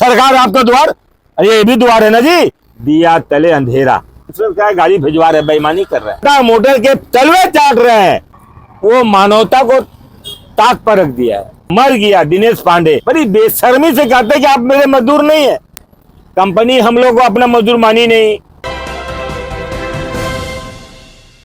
सरकार आपका द्वार, अरे ये भी द्वार है ना जी, दिया तले अंधेरा। इसमें क्या गाड़ी भिजवा रहे, बेईमानी कर रहे हैं, टाटा मोटर के तलवे चाट रहे हैं। वो मानवता को ताक पर रख दिया है। मर गया दिनेश पांडे, बड़ी बेशर्मी से कहते हैं कि आप मेरे मजदूर नहीं है। कंपनी हम लोग को अपना मजदूर मानी नहीं।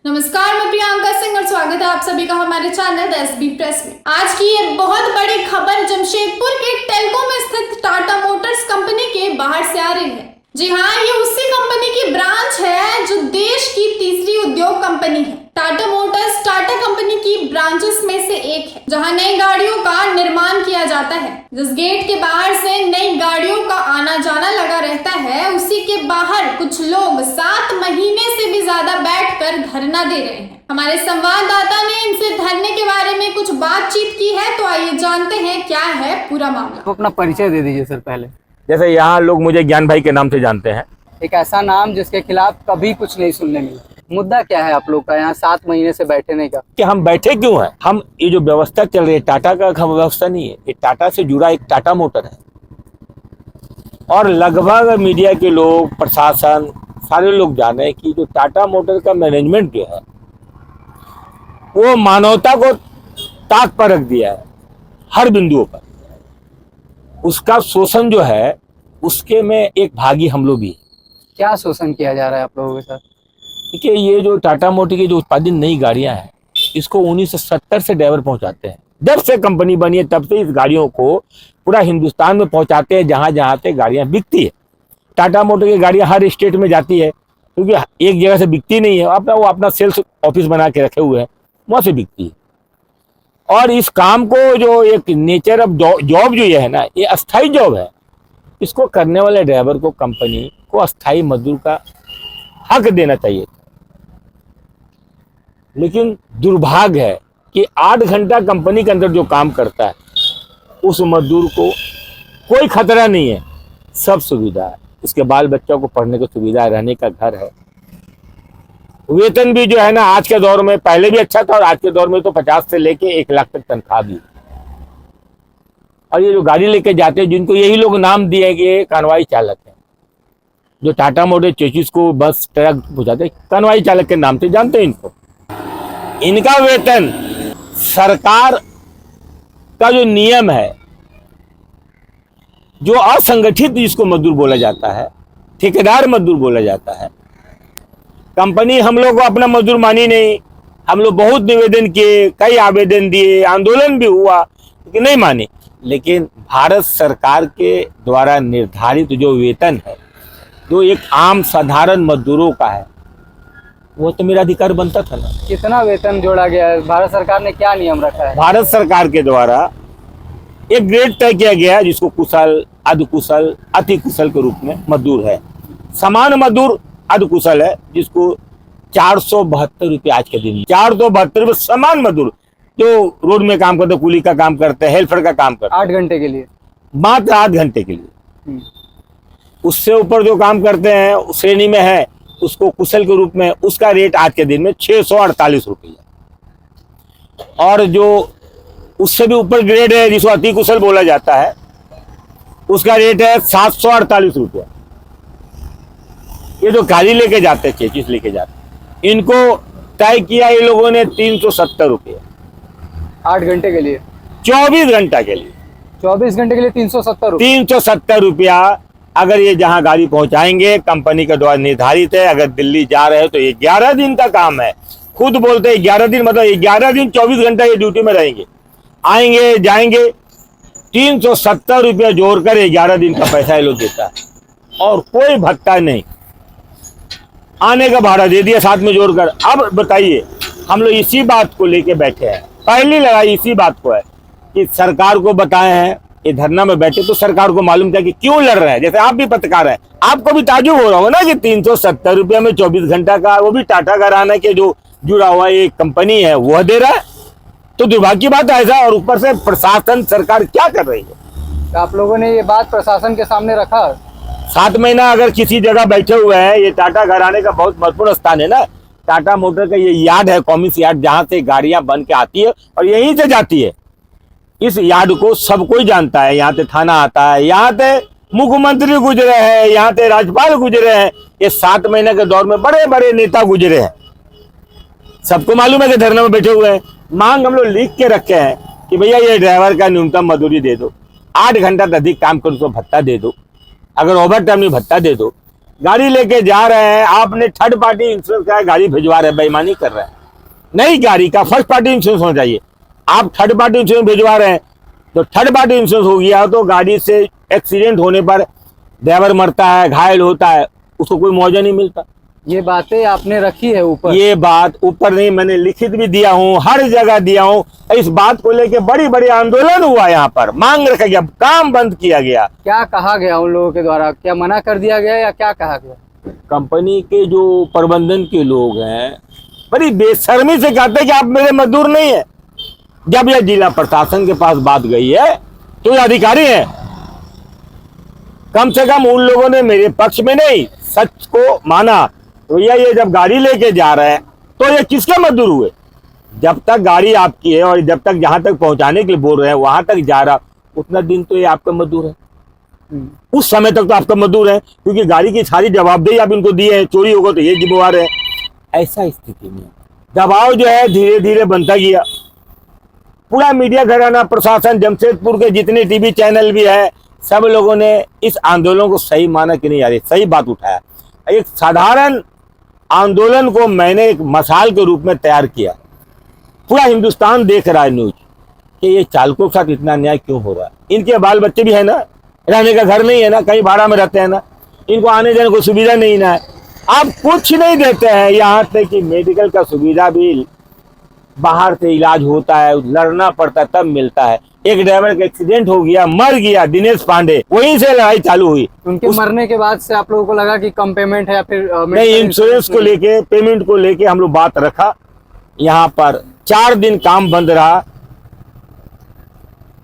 नमस्कार, मैं प्रियंका सिंह और स्वागत है आप सभी का हमारे चैनल एसबी प्रेस में। आज की ये बहुत बड़ी खबर जमशेदपुर के टेल्को में स्थित टाटा मोटर्स कंपनी के बाहर से आ रही है। जी हाँ, ये उसी कंपनी की ब्रांच है जो देश की तीसरी उद्योग कंपनी है। टाटा मोटर्स टाटा कंपनी की ब्रांचेस में से एक है जहां नई गाड़ियों का निर्माण किया जाता है। जिस गेट के बाहर से नई गाड़ियों का आना जाना लगा रहता है, उसी के बाहर कुछ लोग 7 महीने से भी ज्यादा बैठकर धरना दे रहे हैं। हमारे संवाददाता ने इनसे धरने के बारे में कुछ बातचीत की है, तो आइए जानते हैं क्या है पूरा मामला। तो अपना परिचय दे दीजिए सर पहले। जैसे यहाँ लोग मुझे ज्ञान भाई के नाम से जानते हैं। एक ऐसा नाम जिसके खिलाफ कभी कुछ नहीं सुनने मिला। मुद्दा क्या है आप लोग का यहाँ 7 महीने से बैठने का? कि हम बैठे क्यों हैं? हम ये जो व्यवस्था चल रही है टाटा का व्यवस्था नहीं है, ये टाटा से जुड़ा एक टाटा मोटर है। और लगभग मीडिया के लोग, प्रशासन, सारे लोग जाने हैं कि जो टाटा मोटर का मैनेजमेंट जो है वो मानवता को ताक पर रख दिया है हर बिंदुओं पर। उसका शोषण जो है उसके में एक भागी हम लोग भी। क्या शोषण किया जा रहा है आप लोगों के साथ? देखिए, ये जो टाटा मोटर की जो उत्पादित नई गाड़ियां हैं, इसको 1970 से ड्राइवर पहुंचाते हैं। जब से कंपनी बनी है तब से इस गाड़ियों को पूरा हिंदुस्तान में पहुंचाते हैं, जहां जहां से गाड़ियां बिकती है। टाटा मोटर की गाड़ियां हर स्टेट में जाती है, क्योंकि एक जगह से बिकती नहीं है। वो अपना सेल्स ऑफिस बना के रखे हुए हैं, वहां से बिकती है। और इस काम को जो एक नेचर ऑफ जॉब जो ये है ना, ये अस्थाई जॉब है। इसको करने वाले ड्राइवर को, कंपनी को अस्थाई मजदूर का हक देना चाहिए। लेकिन दुर्भाग्य है कि 8 घंटा कंपनी के अंदर जो काम करता है उस मजदूर को कोई खतरा नहीं है, सब सुविधा है। उसके बाल बच्चों को पढ़ने की सुविधा है, रहने का घर है। वेतन भी जो है ना, आज के दौर में, पहले भी अच्छा था और आज के दौर में तो 50 से लेके 1 लाख तक तनख्वाह भी। और ये जो गाड़ी लेके जाते हैं, जिनको यही लोग नाम दिए कि कनवाई चालक है, जो टाटा मोटर चेचिस को बस ट्रक पहुंचाते, कनवाई चालक के नाम से जानते हैं इनको। इनका वेतन सरकार का जो नियम है, जो असंगठित जिसको मजदूर बोला जाता है, ठेकेदार मजदूर बोला जाता है, कंपनी हम लोग को अपना मजदूर मानी नहीं। हम लोग बहुत निवेदन किए, कई आवेदन दिए, आंदोलन भी हुआ, लेकिन नहीं मानी। लेकिन भारत सरकार के द्वारा निर्धारित जो वेतन है, जो एक आम साधारण मजदूरों का है, वो तो मेरा अधिकार बनता था ना। कितना वेतन जोड़ा गया है? भारत सरकार ने क्या नियम रखा है? भारत सरकार के द्वारा एक ग्रेड तय किया गया है, जिसको कुशल, अर्धकुशल, अति कुशल के रूप में मजदूर है। समान मजदूर अर्धकुशल है, जिसको 472 रुपये आज के दिन, 472 रुपये समान मजदूर जो रोड में काम करते, कुली का काम करते हैं, हेल्पर का काम करते हैं, 8 घंटे के लिए, मात्र 8 घंटे के लिए। उससे ऊपर जो काम करते हैं उस श्रेणी में है, उसको कुशल के रूप में, उसका रेट आज के दिन में 648 रुपये। और जो उससे भी ऊपर ग्रेड है, जिसको अति कुशल बोला जाता है, उसका रेट है 748 रुपये। ये जो गाड़ी लेके जाते हैं, चेचिस लेके जाते हैं, इनको तय किया ये लोगों ने 370 रुपये 8 घंटे के लिए। 24 घंटा के लिए, 24 घंटे के लिए 370 रुपये। 370 रुपया। अगर ये जहां गाड़ी पहुंचाएंगे, कंपनी के द्वारा निर्धारित है। अगर दिल्ली जा रहे हैं तो ये 11 दिन का काम है। खुद बोलते हैं 11 दिन, मतलब 11 दिन 24 घंटा ये ड्यूटी में रहेंगे, आएंगे जाएंगे। 370 रुपया जोड़कर 11 दिन का पैसा ये लोग देता है, और कोई भत्ता नहीं। आने का भाड़ा दे दिया साथ में जोड़कर। अब बताइए, हम लोग इसी बात को लेके बैठे हैं। पहली लड़ाई इसी बात को है कि सरकार को बताए हैं, ये धरना में बैठे तो सरकार को मालूम था कि क्यों लड़ रहे हैं। जैसे आप भी पत्रकार हैं, आपको भी ताजुब हो रहा होगा ना कि 370 रुपये में 24 घंटा का, वो भी टाटा घराना के जो जुड़ा हुआ एक कंपनी है वह दे रहा है। तो दुर्भाग्य की बात है ऐसा। और ऊपर से प्रशासन, सरकार क्या कर रही है? तो आप लोगों ने ये बात प्रशासन के सामने रखा? 7 महीना अगर किसी जगह बैठे हुए हैं, ये टाटा घराने का बहुत महत्वपूर्ण स्थान है ना। टाटा मोटर का ये यार्ड है, कॉमिक्स यार्ड, जहां से गाड़ियां बन के आती है और यहीं से जाती है। इस यार्ड को सब कोई जानता है। यहाँ से थाना आता है, यहाँ से मुख्यमंत्री गुजरे हैं, यहाँ के राज्यपाल गुजरे हैं, ये 7 महीने के दौर में बड़े बड़े नेता गुजरे हैं। सबको मालूम है कि धरने में बैठे हुए हैं। मांग हम लोग लिख के रखे हैं कि भैया ये ड्राइवर का न्यूनतम मजदूरी दे दो, 8 घंटा से अधिक काम करो तो भत्ता दे दो, अगर ओवर टाइम नहीं भत्ता दे दो। गाड़ी लेके जा रहे हैं, आपने थर्ड पार्टी इंश्योरेंस का गाड़ी भिजवा रहे हैं, बेईमानी कर रहे हैं। नई गाड़ी का फर्स्ट पार्टी इंश्योरेंस होना चाहिए। आप थर्ड पार्टी इंश्योरेंस भिजवा रहे हैं तो थर्ड पार्टी इंश्योरेंस हो गया तो गाड़ी से एक्सीडेंट होने पर ड्राइवर मरता है, घायल होता है, उसको कोई मुआवजा नहीं मिलता। ये बातें आपने रखी है ऊपर? ये बात ऊपर नहीं, मैंने लिखित भी दिया हूँ, हर जगह दिया हूँ। इस बात को लेके बड़ी बड़ी आंदोलन हुआ, यहाँ पर मांग रखा गया, काम बंद किया गया। क्या कहा गया उन लोगों के द्वारा? क्या मना कर दिया गया या क्या कहा गया? कंपनी के जो प्रबंधन के लोग हैं बड़ी बेशर्मी से कहते हैं कि आप मेरे मजदूर नहीं है। जब यह जिला प्रशासन के पास बात गई है तो ये अधिकारी हैं, कम से कम उन लोगों ने मेरे पक्ष में नहीं सच को माना। तो ये जब गाड़ी लेके जा रहे हैं तो ये किसके मजदूर हुए? जब तक गाड़ी आपकी है और जब तक जहां तक पहुंचाने के लिए बोल रहे हैं वहां तक जा रहा, उतना दिन तो ये आपका मजदूर है। उस समय तक तो आपका मजदूर है, क्योंकि गाड़ी की सारी जवाबदेही आप इनको दी है। चोरी होगा तो ये जिम्मेवार है। ऐसा स्थिति में दबाव जो है धीरे धीरे बनता गया। पूरा मीडिया घराना, प्रशासन, जमशेदपुर के जितने टीवी चैनल भी है, सब लोगों ने इस आंदोलन को सही माना कि नहीं, यार सही बात उठाया। एक साधारण आंदोलन को मैंने एक मसाल के रूप में तैयार किया। पूरा हिंदुस्तान देख रहा है न्यूज कि ये चालकों के साथ इतना अन्याय क्यों हो रहा है। इनके बाल बच्चे भी है ना, रहने का घर नहीं है ना, कहीं भाड़ा में रहते हैं ना, इनको आने जाने को सुविधा नहीं ना है। आप कुछ नहीं देते हैं, यहाँ तक कि मेडिकल का सुविधा भी बाहर से इलाज होता है, लड़ना पड़ता है तब मिलता है। एक ड्राइवर का एक्सीडेंट हो गया, मर गया, दिनेश पांडे, वहीं से लड़ाई चालू हुई। उनके मरने के बाद से आप लोगों को लगा कि कम पेमेंट है या फिर नहीं, इंश्योरेंस को लेके, पेमेंट को लेके हम लोग बात रखा। यहाँ पर 4 दिन काम बंद रहा।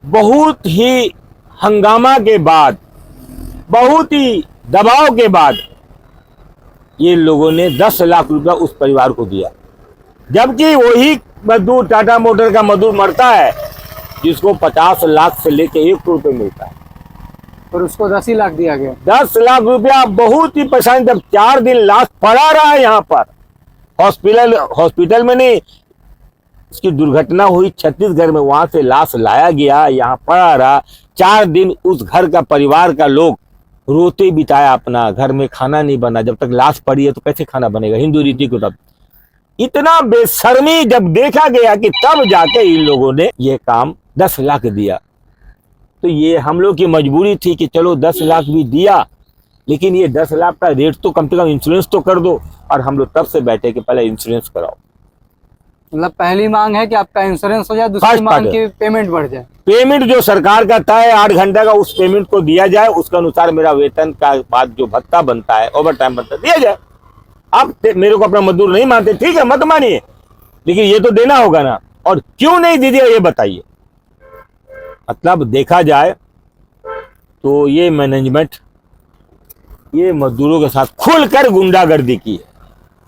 बहुत ही हंगामा के बाद, बहुत ही दबाव के बाद ये लोगों ने 10 लाख रुपया उस परिवार को दिया, जबकि वही मजदूर, टाटा मोटर का मजदूर मरता है जिसको 50 लाख से लेके 1 करोड़ रुपये मिलता है, और उसको 10 ही लाख दिया गया। 10 लाख रुपया बहुत ही परेशान। जब 4 दिन लाश पड़ा रहा है यहाँ पर, हॉस्पिटल में नहीं, इसकी दुर्घटना हुई छत्तीसगढ़ में, वहां से लाश लाया गया, यहाँ पड़ा रहा 4 दिन। उस घर का, परिवार का लोग रोते बिताया अपना, घर में खाना नहीं बना। जब तक लाश पड़ी है तो कैसे खाना बनेगा हिंदू रीति को? तब इतना बेशर्मी जब देखा गया कि तब जाके इन लोगों ने ये काम 10 लाख दिया। तो ये हम लोग की मजबूरी थी कि चलो 10 लाख भी दिया, लेकिन ये 10 लाख का रेट तो कम से कम इंश्योरेंस तो कर दो। और हम लोग तब से बैठे कि पहले इंश्योरेंस कराओ। मतलब पहली मांग है कि आपका इंश्योरेंस हो जाए, दूसरी मांग की पेमेंट बढ़ जाए। पेमेंट जो सरकार का तय 8 घंटे का, उस पेमेंट को दिया जाए, उसके अनुसार मेरा वेतन का बाद जो भत्ता बनता है, ओवर टाइम बनता है, दिया जाए। आप मेरे को अपना मजदूर नहीं मानते, ठीक है, मत मानिए, लेकिन ये तो देना होगा ना। और क्यों नहीं दीजिए ये बताइए। मतलब देखा जाए तो ये मैनेजमेंट ये मजदूरों के साथ खुलकर गुंडागर्दी की है।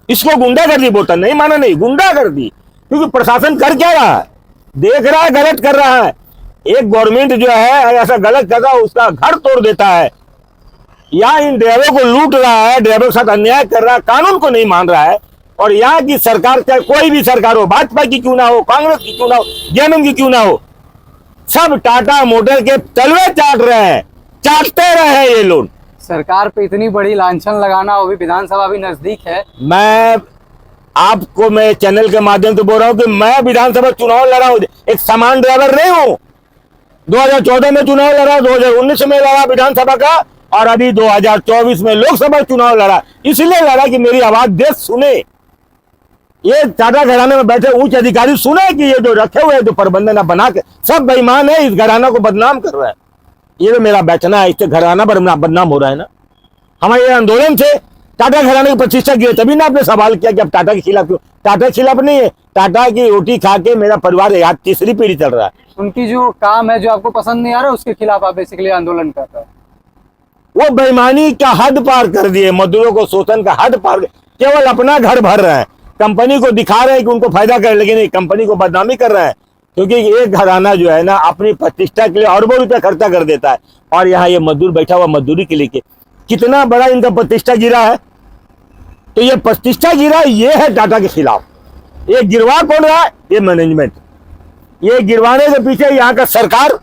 इसको गुंडागर्दी बोलता, नहीं माना नहीं, गुंडागर्दी। क्योंकि प्रशासन कर क्या रहा है, देख रहा है गलत कर रहा है। एक गवर्नमेंट जो है ऐसा गलत कर रहा है, उसका घर तोड़ देता है, या इन ड्राइवरों को लूट रहा है, ड्राइवरों के साथ अन्याय कर रहा है, कानून को नहीं मान रहा है। और यहाँ की सरकार, चाहे कोई भी सरकार हो, भाजपा की क्यों ना हो, कांग्रेस की क्यों ना हो, जेएमएम की क्यों ना हो, सब टाटा मोटर के तलवे चाट रहे हैं, चाटते रहे हैं ये लोग। सरकार पे इतनी बड़ी लांछन लगाना, वो भी विधानसभा भी नजदीक है। मैं चैनल के माध्यम से बोल रहा हूँ कि मैं विधानसभा चुनाव लड़ा हूँ, एक सामान्य ड्राइवर नहीं हूँ। 2014 में चुनाव लड़ा, 2019 में लड़ा विधानसभा का, और अभी 2024 में लोकसभा चुनाव लड़ा। इसलिए लड़ा कि मेरी आवाज देश सुने, ये टाटा घराने में बैठे उच्च अधिकारी सुने कि ये जो रखे हुए जो प्रबंधन बना के सब बेईमान है, इस घराना को बदनाम कर रहा है। ये तो मेरा बेचना है, इससे घराना बदनाम हो रहा है ना। हमारे आंदोलन से टाटा घराने की प्रतिष्ठा गिरे, तभी ना आपने सवाल किया कि अब टाटा के खिलाफ क्यों। टाटा के खिलाफ नहीं है, टाटा की रोटी खा के मेरा परिवार यहाँ 3री पीढ़ी चल रहा है। उनकी जो काम है जो आपको पसंद नहीं आ रहा, उसके खिलाफ आप बेसिकली आंदोलन कर रहे हैं। वो बेईमानी का हद पार कर दिए, मजदूरों को शोषण का हद पार, केवल अपना घर भर रहे हैं, कंपनी को दिखा रहे हैं कि उनको फायदा कर, लेकिन कंपनी को बदनामी कर रहे हैं। क्योंकि एक घराना जो है ना अपनी प्रतिष्ठा के लिए अरबों रुपया खर्चा कर देता है, और यहाँ ये मजदूर बैठा हुआ मजदूरी के लिए कितना बड़ा इनका प्रतिष्ठा गिरा है। तो ये प्रतिष्ठा गिरा, ये है टाटा के खिलाफ। ये गिरवा कौन रहा है? ये मैनेजमेंट। ये गिरवाने के पीछे यहाँ का सरकार,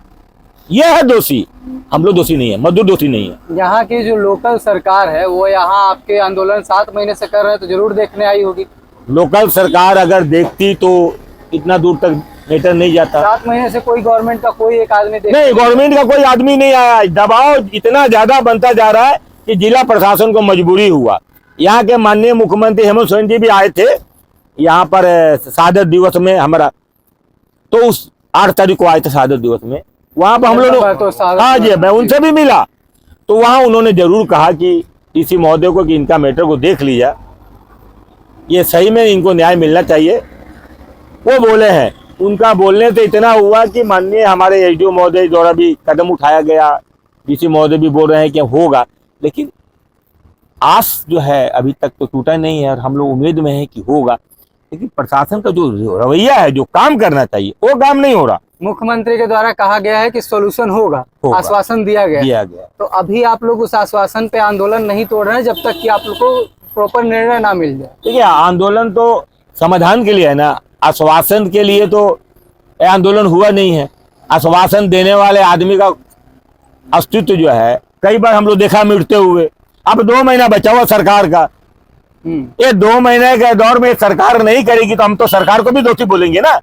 ये है दोषी। हम लोग दोषी नहीं है, मजदूर दोषी नहीं है। यहाँ की जो लोकल सरकार है वो यहाँ आपके आंदोलन 7 महीने से कर रहे हैं, तो जरूर देखने आई होगी। लोकल सरकार अगर देखती तो इतना दूर तक मैटर नहीं जाता। 7 महीने से कोई गवर्नमेंट का कोई एक आदमी नहीं, गवर्नमेंट का कोई आदमी नहीं आया। दबाव इतना ज्यादा बनता जा रहा है कि जिला प्रशासन को मजबूरी हुआ। यहाँ के माननीय मुख्यमंत्री हेमंत सोरेन जी भी आए थे यहाँ पर शहादत दिवस में हमारा, तो उस 8 तारीख को आए थे शहादत दिवस में। वहां पर हम लोग, हाँ जी, मैं उनसे भी मिला, तो वहां उन्होंने जरूर कहा कि डीसी महोदय को कि इनका मैटर को देख लिया, ये सही में इनको न्याय मिलना चाहिए। वो बोले हैं, उनका बोलने से इतना हुआ कि माननीय हमारे एसडीओ महोदय द्वारा भी कदम उठाया गया, डीसी महोदय भी बोल रहे हैं कि होगा, लेकिन आस जो है अभी तक तो टूटा नहीं है और हम लोग उम्मीद में है कि होगा। लेकिन प्रशासन का जो रवैया है, जो काम करना चाहिए, वो काम नहीं हो रहा। मुख्यमंत्री के द्वारा कहा गया है कि सॉल्यूशन होगा, आश्वासन दिया गया। तो अभी आप लोग उस आश्वासन पे आंदोलन नहीं तोड़ रहे हैं जब तक कि आप लोग को प्रॉपर निर्णय ना मिल जाए। देखिए, आंदोलन तो समाधान के लिए है ना, आश्वासन के लिए तो आंदोलन हुआ नहीं है। आश्वासन देने वाले आदमी का अस्तित्व जो है कई बार हम लोग देखा मिटते हुए। अब 2 महीना बचा हुआ सरकार का, ये 2 महीने के दौर में सरकार नहीं करेगी तो हम तो सरकार को भी दोषी बोलेंगे ना।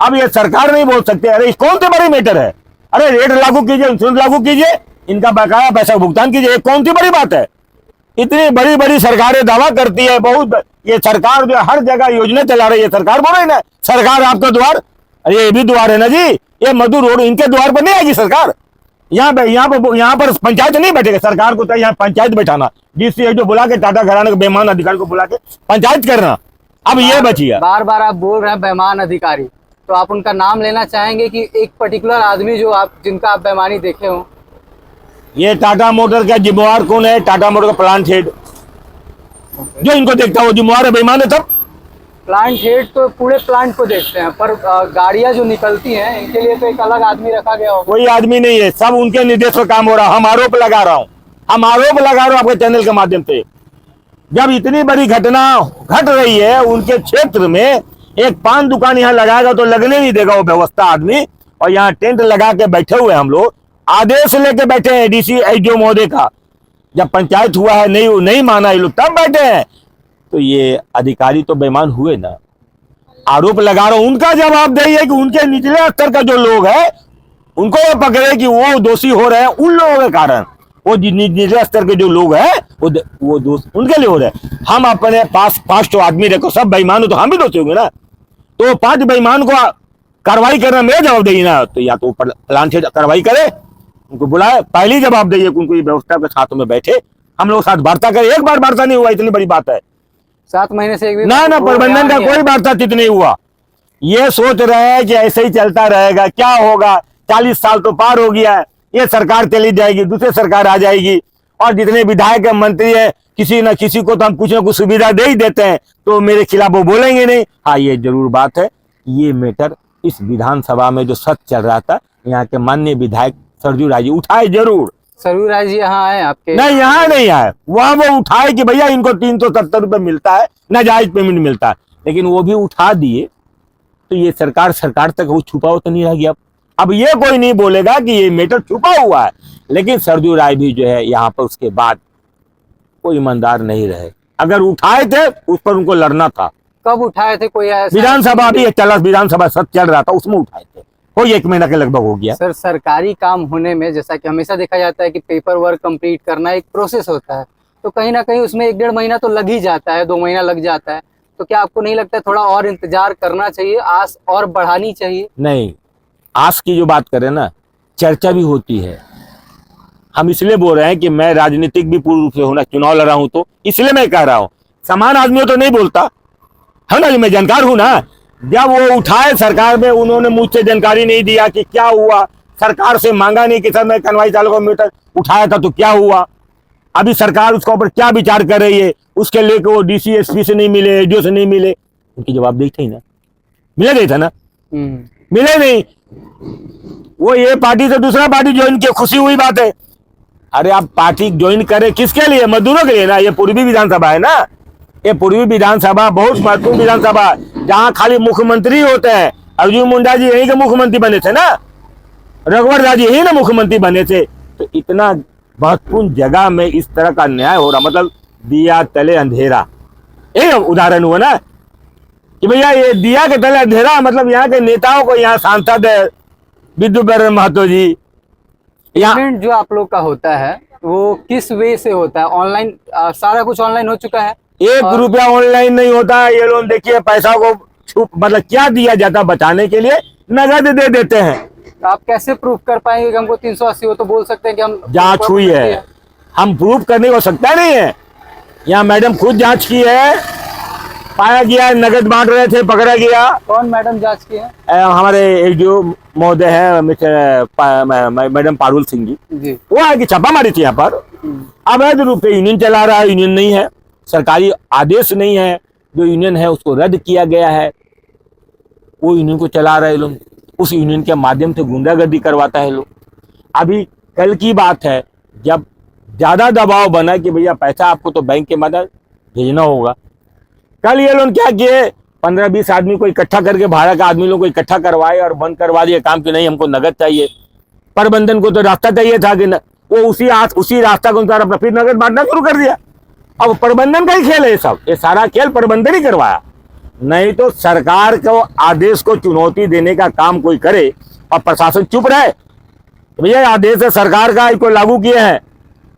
अब ये सरकार नहीं बोल सकते, अरे कौन सी बड़ी मैटर है, अरे रेट लागू कीजिए, इंश्योरेंस लागू कीजिए, इनका बकाया पैसा भुगतान कीजिए, कौन सी बड़ी बात है। इतनी बड़ी बड़ी सरकारें दावा करती है, बहुत ये सरकार जो हर जगह योजना चला रही है, सरकार बोल रही ना सरकार आपका द्वार, अरे ये भी द्वार है ना जी, ये मजदूर रोड इनके द्वार पर नहीं आएगी सरकार। यहाँ पर पंचायत नहीं बैठेगा, सरकार को तो यहाँ पंचायत बैठाना, डीसी जो बुला के टाटा घराने के बेईमान अधिकारी को बुला के पंचायत करना। अब ये बची है। बार बार आप बोल रहे हैं बेईमान अधिकारी, तो आप उनका नाम लेना चाहेंगे कि एक पर्टिकुलर आदमी जो आप जिनका आप बेईमानी देखे हो? ये टाटा मोटर का जिम्मेवार कौन है? टाटा मोटर का प्लांट हेड, जो इनको देखता है वो जिम्मेवार है, बेईमान है। तब प्लांट हेड तो पूरे प्लांट को देखते हैं, पर गाड़ियां जो निकलती हैं इनके लिए तो एक अलग आदमी रखा गया होगा। कोई आदमी नहीं है, सब उनके निर्देश पर काम हो रहा है। हम आरोप लगा रहा हूँ आपके चैनल के माध्यम से। जब इतनी बड़ी घटना घट रही है उनके क्षेत्र में, एक पान दुकान यहाँ लगाएगा तो लगने नहीं देगा वो व्यवस्था आदमी, और यहाँ टेंट लगा के बैठे हुए हम लोग, आदेश लेके बैठे हैं डीसी एसडीओ महोदय का। जब पंचायत हुआ है नहीं माना ये लोग, तब बैठे हैं। तो ये अधिकारी तो बेईमान हुए ना। आरोप लगा रहा हूं, उनका जवाब देइए कि उनके निचले स्तर का जो लोग है उनको वो पकड़े कि वो दोषी हो रहे हैं उन लोगों के कारण। वो निचले स्तर के जो लोग हैं वो दोष उनके लिए हो रहे हैं। हम अपने पास 5 आदमी रखो, सब बेईमान हो तो हम भी दोषी होंगे ना। तो 5 बेईमान को कार्रवाई करना मेरा जवाब देगी ना, तो या तो प्लांट हेड कार्रवाई करे, उनको बुलाए, पहले जवाब देइए कि उनको ये व्यवस्था के साथ में बैठे, हम लोग साथ वार्ता करें। एक बार वार्ता नहीं हुआ, इतनी बड़ी बात है। 7 महीने से एक भी ना प्रबंधन का कोई वार्ताचित नहीं हुआ। ये सोच रहे हैं कि ऐसे ही चलता रहेगा, क्या होगा, 40 साल तो पार हो गया है, ये सरकार चली जाएगी, दूसरी सरकार आ जाएगी, और जितने विधायक मंत्री है किसी न किसी को तो हम कुछ न कुछ सुविधा दे ही देते हैं, तो मेरे खिलाफ वो बोलेंगे नहीं। हाँ, ये जरूर बात है, ये मैटर इस विधानसभा में जो सच चल रहा था, यहाँ के माननीय विधायक सरजू राय जी उठाए जरूर। सरजू राय जी यहाँ आए आपके? नहीं, यहाँ नहीं आए, वहां वो उठाए कि भैया इनको 370 रुपये मिलता है, नाजायज पेमेंट मिलता है, लेकिन वो भी उठा दिए। तो ये सरकार तक वो छुपा हुआ तो नहीं रह गया। अब ये कोई नहीं बोलेगा कि ये मैटर छुपा हुआ है, लेकिन सरजू राय भी जो है यहाँ पर उसके बाद कोई ईमानदार नहीं रहे। अगर उठाए थे उस पर उनको लड़ना था। कब उठाए थे? कोई विधानसभा भी चला, विधानसभा सच चल रहा था, उसमें उठाए थे, कोई 1 महीना के लगभग हो गया। सर, सरकारी काम होने में जैसा कि हमेशा देखा जाता है कि पेपर वर्क कंप्लीट करना एक प्रोसेस होता है, तो कहीं ना कहीं उसमें 1-1.5 महीना तो लग ही जाता है, 2 महीना लग जाता है। तो क्या आपको नहीं लगता है थोड़ा और इंतजार करना चाहिए, आस और बढ़ानी चाहिए? नहीं, आस की जो बात करें ना, चर्चा भी होती है। हम इसलिए बोल रहे हैं कि मैं राजनीतिक भी पूर्ण रूप से होना, चुनाव लड़ा हूं, तो इसलिए मैं कह रहा हूं, समान आदमी तो नहीं बोलता है ना, मैं जानकार हूं ना। जब वो उठाए सरकार में, उन्होंने मुझसे जानकारी नहीं दिया कि क्या हुआ, सरकार से मांगा नहीं कि सर मैं कन्वाई चालकों मीटर उठाया था तो क्या हुआ, अभी सरकार उसके ऊपर क्या विचार कर रही है, उसके लेकर वो डीसी एसपी से नहीं मिले, एसडीओ से नहीं मिले, उनकी जवाब देते ही ना, मिला गई था ना, मिले नहीं, वो ये पार्टी से दूसरा पार्टी ज्वाइन किया, खुशी हुई बात है। अरे आप पार्टी ज्वाइन करें किसके लिए? मजदूरों के लिए ना। ये पूर्वी विधानसभा है ना, ये पूर्वी विधानसभा बहुत महत्वपूर्ण विधानसभा, जहां खाली मुख्यमंत्री होते हैं। अर्जुन मुंडा जी यहीं के मुख्यमंत्री बने थे ना, रघुवर दास जी यही ना मुख्यमंत्री बने थे। तो इतना महत्वपूर्ण जगह में इस तरह का न्याय हो रहा, मतलब दिया तले अंधेरा, यही उदाहरण हुआ ना कि भैया ये दिया के तले अंधेरा, मतलब यहाँ के नेताओं को, यहाँ सांसद है विद्युत महतो जी, यहाँ पेमेंट जो आप लोग का होता है वो किस वे से होता है? ऑनलाइन, सारा कुछ ऑनलाइन हो चुका है? 1 रुपया ऑनलाइन नहीं होता है। ये लोग देखिए पैसा को छुप, मतलब क्या दिया जाता बचाने के लिए, नगद दे देते हैं। तो आप कैसे प्रूफ कर पाएंगे कि हमको 380 हो? तो बोल सकते हैं कि हम जांच हुई है, हम प्रूफ करने को सकता नहीं है। यहाँ मैडम खुद जांच की है, पाया गया नगद बांट रहे थे, पकड़ा गया। कौन मैडम जांच की है? हमारे एक जो महोदय है मैडम पारुल सिंह जी, वो आगे छापा मारी थी यहाँ पर। अवैध रूप से यूनियन चला रहा है, यूनियन नहीं है, सरकारी आदेश नहीं है, जो यूनियन है उसको रद्द किया गया है, वो यूनियन को चला रहे लोग, उस यूनियन के माध्यम से गुंडागर्दी करवाता है लोग। अभी कल की बात है, जब ज्यादा दबाव बना कि भैया पैसा आपको तो बैंक के मदद भेजना होगा, कल ये लोग क्या किए, 15-20 आदमी को इकट्ठा करके, भाड़ा का आदमी लोग को इकट्ठा करवाए और बंद करवा दिए काम कि नहीं हमको नगद चाहिए। प्रबंधन को तो रास्ता चाहिए था कि वो उसी रास्ता के अनुसार अपना फिर नगद बांटना शुरू कर दिया। अब प्रबंधन का ही खेल है ये सब, ये सारा खेल प्रबंधन ही करवाया। नहीं तो सरकार को आदेश को चुनौती देने का काम कोई करे और प्रशासन चुप रहे, भैया आदेश है सरकार का, इसको लागू किए हैं।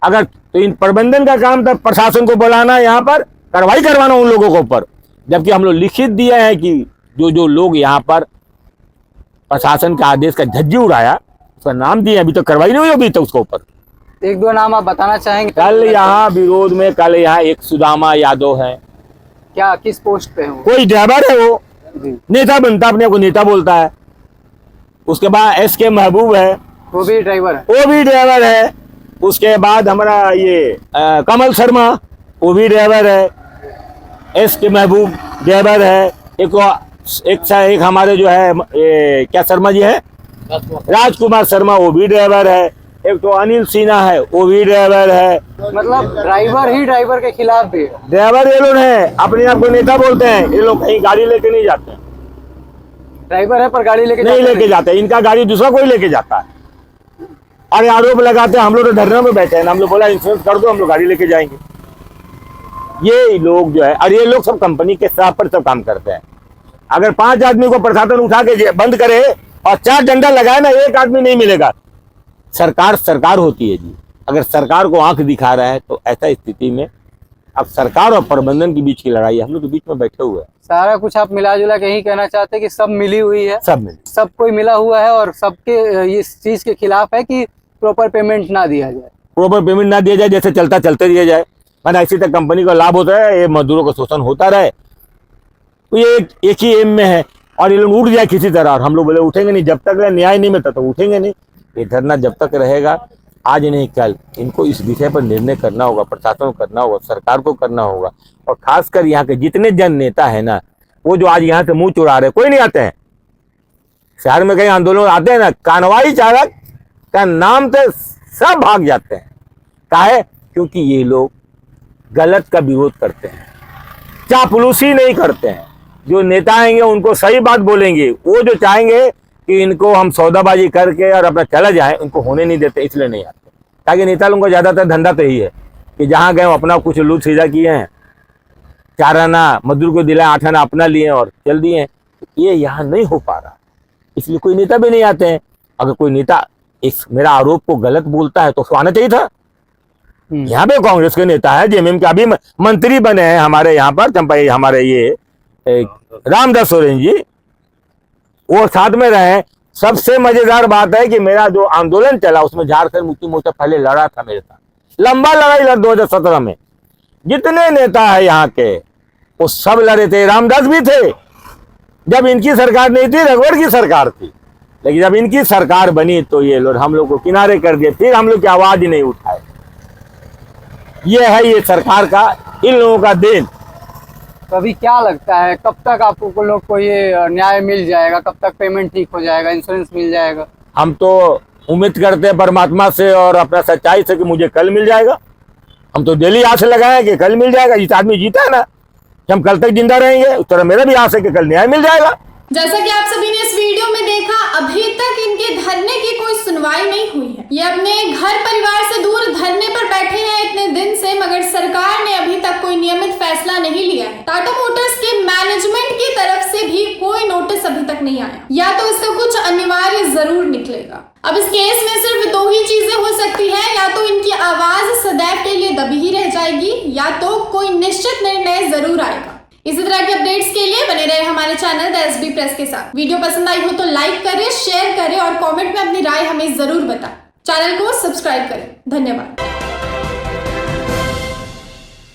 अगर तो इन प्रबंधन का काम था प्रशासन को बुलाना, यहाँ पर कार्रवाई करवाना उन लोगों के ऊपर, जबकि हम लोग लिखित दिए हैं कि जो लोग यहाँ पर प्रशासन के आदेश का झज्जी उड़ाया, उसका नाम दिए, अभी तक कार्रवाई नहीं हुई अभी तक उसके ऊपर। 1-2 नाम आप बताना चाहेंगे? कल यहाँ विरोध में, कल यहाँ एक सुदामा यादव है, क्या किस पोस्ट पे हो? कोई ड्राइवर है, वो जी, नेता बनता, अपने को नेता बोलता है। उसके बाद SK महबूब है, वो भी ड्राइवर है। वो भी ड्राइवर है। उसके बाद हमारा ये कमल शर्मा, वो भी ड्राइवर है। SK महबूब ड्राइवर है। एक हमारे जो है ये क्या शर्मा जी है, राजकुमार शर्मा, वो भी ड्राइवर है। एक तो अनिल सिन्हा है, वो भी ड्राइवर है। मतलब ड्राइवर ही ड्राइवर के खिलाफ भी है। ड्राइवर ये लोग हैं, अपने आप को नेता बोलते हैं। ये लोग कहीं गाड़ी लेके नहीं जाते हैं, ड्राइवर है पर गाड़ी लेके नहीं लेके जाते, इनका गाड़ी दूसरा कोई लेके जाता है। अरे आरोप लगाते हैं, हम लोग तो धरने में बैठे हैं ना, हम लोग बोला इंश्योरेंस कर दो, हम लोग गाड़ी लेके जाएंगे। ये लोग जो है, और ये लोग सब कंपनी के स्टाफ पर सब काम करते हैं। अगर 5 आदमी को प्रशासन उठा के बंद करे और 4 डंडा लगाए ना, 1 आदमी नहीं मिलेगा। सरकार होती है जी, अगर सरकार को आंख दिखा रहा है तो ऐसा स्थिति में अब सरकार और प्रबंधन के बीच की लड़ाई है, हम लोग के बीच में बैठे हुए हैं। सारा कुछ आप मिला जुला के यही कहना चाहते हैं कि सब मिली हुई है, सब कोई मिला हुआ है और सबके इस चीज के खिलाफ है कि प्रॉपर पेमेंट ना दिया जाए। प्रॉपर पेमेंट ना दिया जाए, जैसे चलता चलते दिया जाए, मैंने ऐसी तक कंपनी को लाभ होता है, ये मजदूरों का शोषण होता रहे, तो ये एक ही एम में है। और ये लोग उठ जाए किसी तरह, और हम लोग बोले उठेंगे नहीं, जब तक न्याय नहीं मिलता तो उठेंगे नहीं। ये धरना जब तक रहेगा, आज नहीं कल इनको इस विषय पर निर्णय करना होगा, प्रशासन को करना होगा, सरकार को करना होगा। और खासकर यहाँ के जितने जन नेता है ना, वो जो आज यहाँ से मुंह चुरा रहे, कोई नहीं आते हैं। शहर में कहीं आंदोलन आते हैं ना, कानवाई चालक का नाम से सब भाग जाते हैं। काहे? क्योंकि ये लोग गलत का विरोध करते हैं, चापलूसी नहीं करते हैं। जो नेता आएंगे उनको सही बात बोलेंगे, वो जो चाहेंगे कि इनको हम सौदाबाजी करके और अपना चला जाए, उनको होने नहीं देते, इसलिए नहीं आते। ताकि नेता लोगों का ज्यादातर धंधा तो यही है कि जहाँ गए अपना कुछ लूट सीधा किए हैं, 4 आना मजदूर को दिलाए, 8 आना अपना लिए और चल दिए हैं। ये यहाँ नहीं हो पा रहा, इसलिए कोई नेता भी नहीं आते हैं। अगर कोई नेता इस मेरा आरोप को गलत बोलता है तो उसको आना चाहिए था। यहाँ पे कांग्रेस के नेता है, जेएमएम के अभी मंत्री बने हैं हमारे यहाँ पर चंपाई, हमारे ये रामदास सोरेन जी, वो साथ में रहे। सबसे मजेदार बात है कि मेरा जो आंदोलन चला उसमें झारखंड मुक्ति मोर्चा पहले लड़ा था मेरे साथ, लंबा लड़ाई लड़ा 2017 में। जितने नेता है यहाँ के वो सब लड़े थे, रामदास भी थे। जब इनकी सरकार नहीं थी, रघुवर की सरकार थी, लेकिन जब इनकी सरकार बनी तो ये लोग हम लोग को किनारे कर दिए, फिर हम लोग की आवाज ही नहीं उठाए। ये है ये सरकार का, इन लोगों का देन। तो अभी क्या लगता है कब तक आपको लोग को ये न्याय मिल जाएगा, कब तक पेमेंट ठीक हो जाएगा, इंश्योरेंस मिल जाएगा? हम तो उम्मीद करते हैं परमात्मा से और अपना सच्चाई से कि मुझे कल मिल जाएगा। हम तो डेली आस लगाए कि कल मिल जाएगा। जिस आदमी जीता है ना कि हम कल तक जिंदा रहेंगे, उस तरह मेरा भी आस है कि कल न्याय मिल जाएगा। जैसा कि आप सभी ने इस वीडियो में देखा, अभी तक इनके धरने की कोई सुनवाई नहीं हुई है। ये अपने घर परिवार से दूर धरने पर बैठे हैं इतने दिन से, मगर सरकार ने अभी तक कोई नियमित फैसला नहीं लिया है। टाटा मोटर्स के मैनेजमेंट की तरफ से भी कोई नोटिस अभी तक नहीं आया, या तो इसका कुछ अनिवार्य जरूर निकलेगा। अब इस केस में सिर्फ दो ही चीजें हो सकती है, या तो इनकी आवाज सदैव के लिए दबी ही रह जाएगी, या तो कोई निश्चित निर्णय जरूर आएगा। इसी तरह के अपडेट्स के लिए बने रहे हमारे चैनल द एसबी प्रेस के साथ। वीडियो पसंद आई हो तो लाइक करें, शेयर करें और कमेंट में अपनी राय हमें जरूर बताएं। चैनल को सब्सक्राइब करें। धन्यवाद।